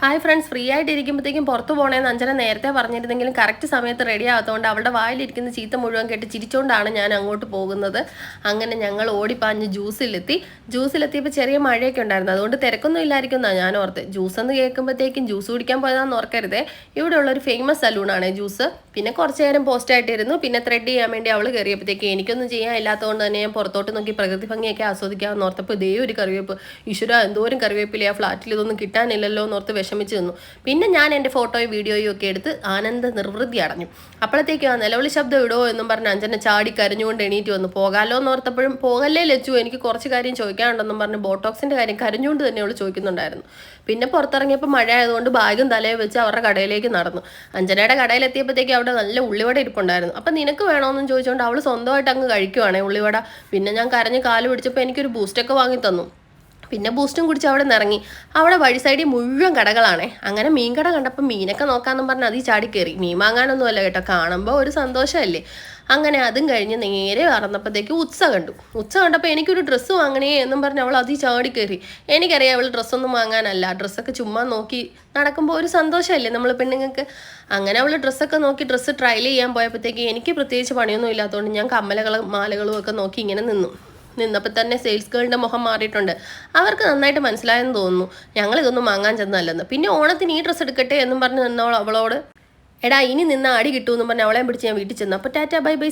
Hi friends, free ആയിട്ടിരിക്കുമ്പോഴത്തേക്കും പുറത്ത് പോകണമെന്ന് അഞ്ജന നേരത്തെ പറഞ്ഞിരുന്നെങ്കിലും കറക്റ്റ് സമയത്ത് റെഡി ആകാത്തതുകൊണ്ട് അവളുടെ വായിലിരിക്കുന്ന ചീത്ത മുഴുവൻ കേട്ട് ചിരിച്ചുകൊണ്ടാണ് ഞാൻ അങ്ങോട്ട് പോകുന്നത്. അങ്ങനെ ഞങ്ങൾ ഓടിപ്പാഞ്ഞ് ജ്യൂസിലെത്തിയപ്പോൾ ചെറിയ മഴയൊക്കെ ഉണ്ടായിരുന്നു, അതുകൊണ്ട് തിരക്കൊന്നും ഇല്ലായിരിക്കും എന്നാണ് ഞാൻ ഓർത്ത്. ജ്യൂസ് എന്ന് കേൾക്കുമ്പോഴത്തേക്കും ജ്യൂസ് കുടിക്കാൻ പോയതാണെന്ന് ഓർക്കരുതേ. ഇവിടെ ഉള്ളൊരു ഫേമസ് സലൂണാണ് ജ്യൂസ്. പിന്നെ കുറച്ച് നേരം പോസ്റ്റായിട്ടിരുന്നു. പിന്നെ ത്രെഡ് ചെയ്യാൻ വേണ്ടി അവൾ കയറിയപ്പോഴത്തേക്ക് എനിക്കൊന്നും ചെയ്യാൻ ഇല്ലാത്തതുകൊണ്ട് തന്നെ ഞാൻ പുറത്തോട്ട് നോക്കി പ്രകൃതി ഭംഗിയൊക്കെ ആസ്വദിക്കാമെന്ന് ഓർത്തപ്പോൾ ഇതേ ഒരു കറിവേപ്പ്. ഈശ്വര, എന്തോരം കറിവേപ്പില്ലേ ആ ഫ്ലാറ്റിൽ, ഇതൊന്നും കിട്ടാനില്ലല്ലോ എന്നോർത്ത് വിഷമിച്ച് നിന്നു. പിന്നെ ഞാൻ എൻ്റെ ഫോട്ടോയും വീഡിയോയും ഒക്കെ എടുത്ത് ആനന്ദ നിർവൃതി അടഞ്ഞു. അപ്പോഴത്തേക്കും ആ നിലവിളി ശബ്ദം ഇടോ എന്നും പറഞ്ഞ് അഞ്ജന ചാടി കരഞ്ഞുകൊണ്ട് എണീറ്റ് വന്നു. പോകാലോ എന്ന് ഓർത്തപ്പോഴും പോകല്ലേ ലച്ചു, എനിക്ക് കുറച്ച് കാര്യം ചോദിക്കാനുണ്ടെന്നും പറഞ്ഞ് ബോട്ടോക്സിൻ്റെ കാര്യം കരഞ്ഞുകൊണ്ട് തന്നെ അവൾ ചോദിക്കുന്നുണ്ടായിരുന്നു. പിന്നെ പുറത്തിറങ്ങിയപ്പോൾ മഴ ആയതുകൊണ്ട് ബാഗും തലയിൽ വെച്ച് അവരുടെ കടയിലേക്ക് നടന്നു. അഞ്ജനയുടെ കടയിലെത്തിയപ്പോഴത്തേക്ക് അവിടെ നല്ല ഉള്ളിവട ഇരിപ്പുണ്ടായിരുന്നു. അപ്പം നിനക്ക് വേണമെന്നും ചോദിച്ചുകൊണ്ട് അവൾ സ്വന്തമായിട്ട് അങ്ങ് കഴിക്കുവാണേ ഉള്ളിവട. പിന്നെ ഞാൻ കരഞ്ഞ് കാല് പിടിച്ചപ്പോൾ എനിക്കൊരു ബൂസ്റ്റൊക്കെ വാങ്ങി തന്നു. പിന്നെ ബൂസ്റ്റും കുടിച്ച് അവിടെ നിന്ന് ഇറങ്ങി. അവിടെ വഴി സൈഡിൽ മുഴുവൻ കടകളാണേ. അങ്ങനെ മീൻ കട കണ്ടപ്പോൾ മീനൊക്കെ നോക്കാമെന്നും പറഞ്ഞ് അതിൽ ചാടി കയറി. മീൻ വാങ്ങാനൊന്നുമല്ല കേട്ടോ, കാണുമ്പോൾ ഒരു സന്തോഷമല്ലേ. അങ്ങനെ അതും കഴിഞ്ഞ് നേരെ നടന്നപ്പോഴത്തേക്ക് ഉച്ച കണ്ടു. ഉച്ച കണ്ടപ്പോൾ എനിക്കൊരു ഡ്രസ്സ് വാങ്ങണേ എന്നും പറഞ്ഞ് അവൾ അതിൽ ചാടി കയറി. എനിക്കറിയാം അവൾ ഡ്രസ്സൊന്നും വാങ്ങാനല്ല, ഡ്രസ്സൊക്കെ ചുമ്മാ നോക്കി നടക്കുമ്പോൾ ഒരു സന്തോഷമല്ലേ നമ്മൾ പെണ്ണുങ്ങൾക്ക്. അങ്ങനെ അവൾ ഡ്രസ്സൊക്കെ നോക്കി ഡ്രസ്സ് ട്രയൽ ചെയ്യാൻ പോയപ്പോഴത്തേക്ക് എനിക്ക് പ്രത്യേകിച്ച് പണിയൊന്നും ഇല്ലാത്തതുകൊണ്ട് ഞാൻ കമ്മലകളും മാലകളും ഒക്കെ നോക്കി ഇങ്ങനെ നിന്നപ്പോൾ തന്നെ സെയിൽസ് ഗേളിൻ്റെ മുഖം മാറിയിട്ടുണ്ട്. അവർക്ക് നന്നായിട്ട് മനസ്സിലായെന്ന് തോന്നുന്നു ഞങ്ങളിതൊന്നും വാങ്ങാൻ ചെന്നല്ലെന്ന്. പിന്നെ ഓണത്തിന് ഈ ഡ്രസ്സ് എടുക്കട്ടെ എന്നും പറഞ്ഞ് നിന്നോൾ അവളോട് എടാ ഇനി നിന്ന് അടി കിട്ടുമെന്നും പറഞ്ഞ് അവളെ പിടിച്ച് ഞാൻ വീട്ടിൽ ചെന്നു. അപ്പോൾ ടാറ്റാ ബൈ ബൈ.